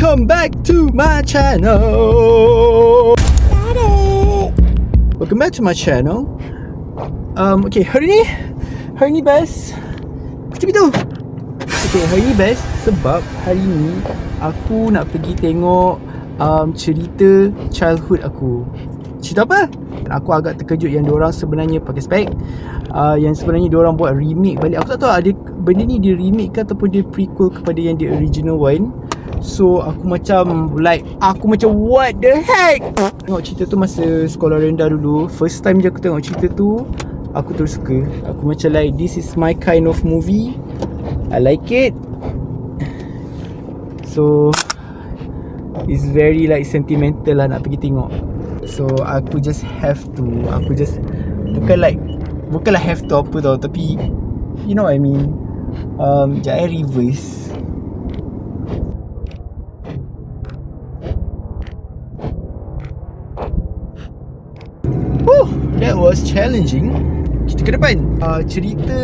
Welcome back to my channel. Welcome back to my channel. Okay, hari ni best. Macam itu. Okay, hari ni best sebab hari ni aku nak pergi tengok cerita childhood aku. Cerita apa? Aku agak terkejut yang diorang sebenarnya pakai spek. Yang sebenarnya diorang buat remake balik. Aku tak tahu ada benda ni dia remake ke ataupun dia prequel kepada yang the original one. So aku macam what the heck. Tengok cerita tu masa sekolah rendah dulu. First time je aku tengok cerita tu, aku terus suka. Aku macam like, this is my kind of movie. I like it. So it's very like sentimental lah nak pergi tengok. So aku just have to. Bukanlah have to apa tau, tapi you know what I mean. Sekejap reverse. That was challenging. Kita ke depan. Cerita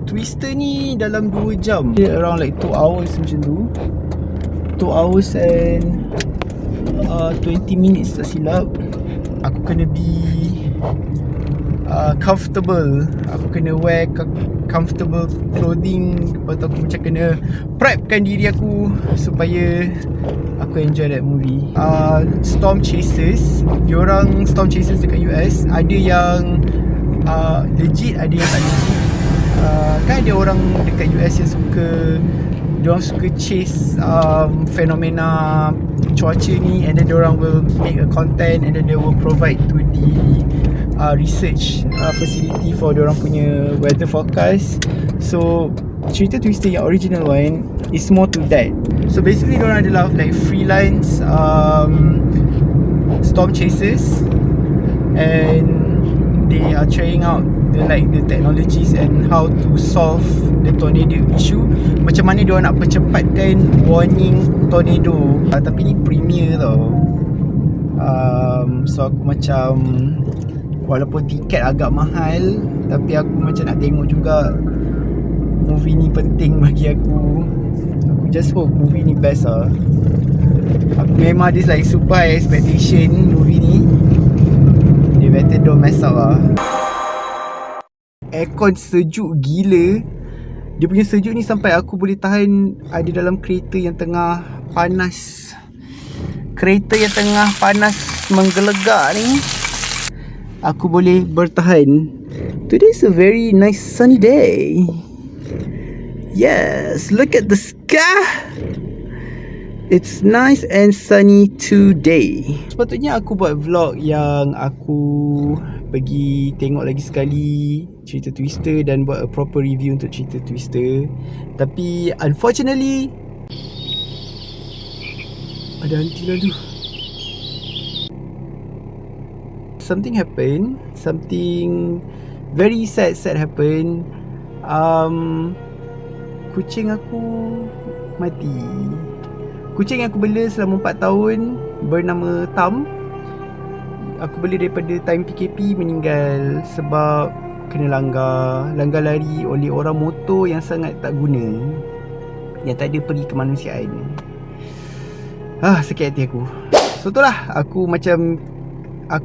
Twister ni dalam 2 jam. Around like 2 hours macam tu. 2 hours and 20 minutes tak silap. Aku kena be comfortable. Aku kena wear comfortable clothing. Lepas tu aku macam kena prepkan diri aku supaya aku enjoy that movie. Storm Chasers. Diorang Storm Chasers dekat US, ada yang legit, ada yang tak legit. Kan ada orang dekat US yang diorang suka chase fenomena cuaca ni, and then diorang will make a content and then they will provide to the research facility for diorang punya weather forecast. So cerita Twister yang original one is more to that. So basically diorang adalah like freelance storm chasers, and they are trying out the technologies and how to solve the tornado issue. Macam mana diorang nak percepatkan warning tornado. Tapi ni premier tau. So aku macam, walaupun tiket agak mahal, tapi aku macam nak tengok juga. Movie ni penting bagi aku. Aku just hope movie ni best lah. Aku memang ada like super high expectation movie ni. Dia better don't mess up lah. Aircon sejuk gila. Dia punya sejuk ni sampai aku boleh tahan ada dalam kereta yang tengah panas. Kereta yang tengah panas menggelegak ni, aku boleh bertahan. Today's a very nice sunny day. Yes, look at the sky. It's nice and sunny today. Sepatutnya aku buat vlog yang aku pergi tengok lagi sekali cerita Twister dan buat a proper review untuk cerita Twister. Tapi unfortunately ada hantu lalu. Something happened. Something very sad happened. Kucing aku mati. Kucing yang aku bela selama 4 tahun bernama Tam. Aku bela daripada time PKP, meninggal sebab kena langgar lari oleh orang motor yang sangat tak guna, yang tak ada peri kemanusiaan. Sakit hati aku. So tu lah, aku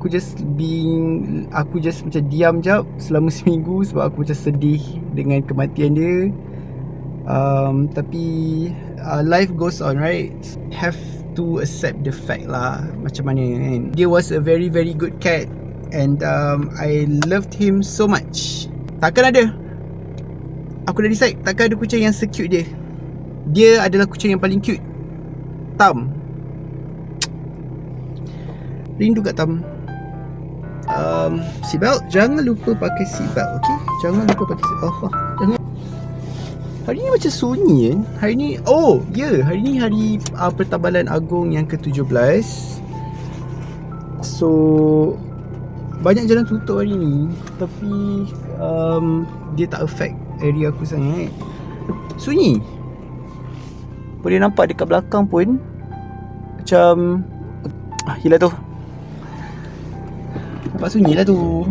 just macam diam jap selama seminggu sebab aku macam sedih dengan kematian dia. Tapi life goes on, right? Have to accept the fact lah, macam mana kan. Dia was a very very good cat, and I loved him so much. Takkan ada, aku dah decide, takkan ada kucing yang se-cute dia. Dia adalah kucing yang paling cute. Tam. Rindu kat Tam. Seatbelt, jangan lupa pakai seatbelt, okay? Jangan lupa pakai seatbelt. Jangan. Hari ni macam sunyi kan? Hari ni, hari ni hari Pertabalan Agong yang ke-17. So banyak jalan tutup hari ni, tapi dia tak affect area aku sangat. Sunyi. Boleh nampak dekat belakang pun macam hilang tu. Nampak sunyi lah tu.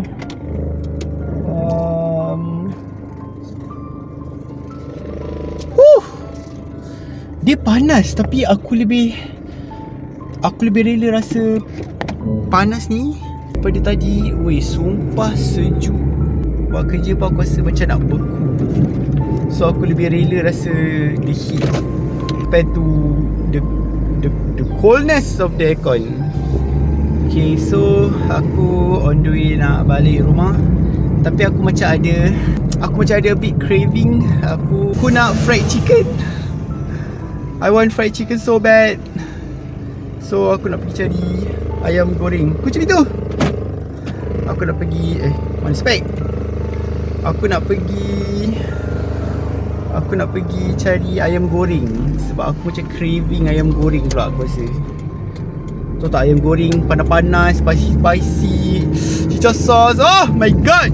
Dia panas, tapi aku lebih rela rasa panas ni daripada tadi. Weh, sumpah sejuk. Buat kerja pun aku rasa macam nak beku. So aku lebih rela rasa the heat compared to the coldness of the aircon. Okay, so aku on the way nak balik rumah. Tapi aku macam ada a bit craving. Aku nak fried chicken. I want fried chicken so bad. So aku nak pergi cari ayam goreng. Aku macam itu. Aku nak pergi mana spek. Aku nak pergi cari ayam goreng. Sebab aku macam craving ayam goreng pula aku rasa. Tahu tak, ayam goreng panas-panas, spicy, cicak sauce. Oh my god.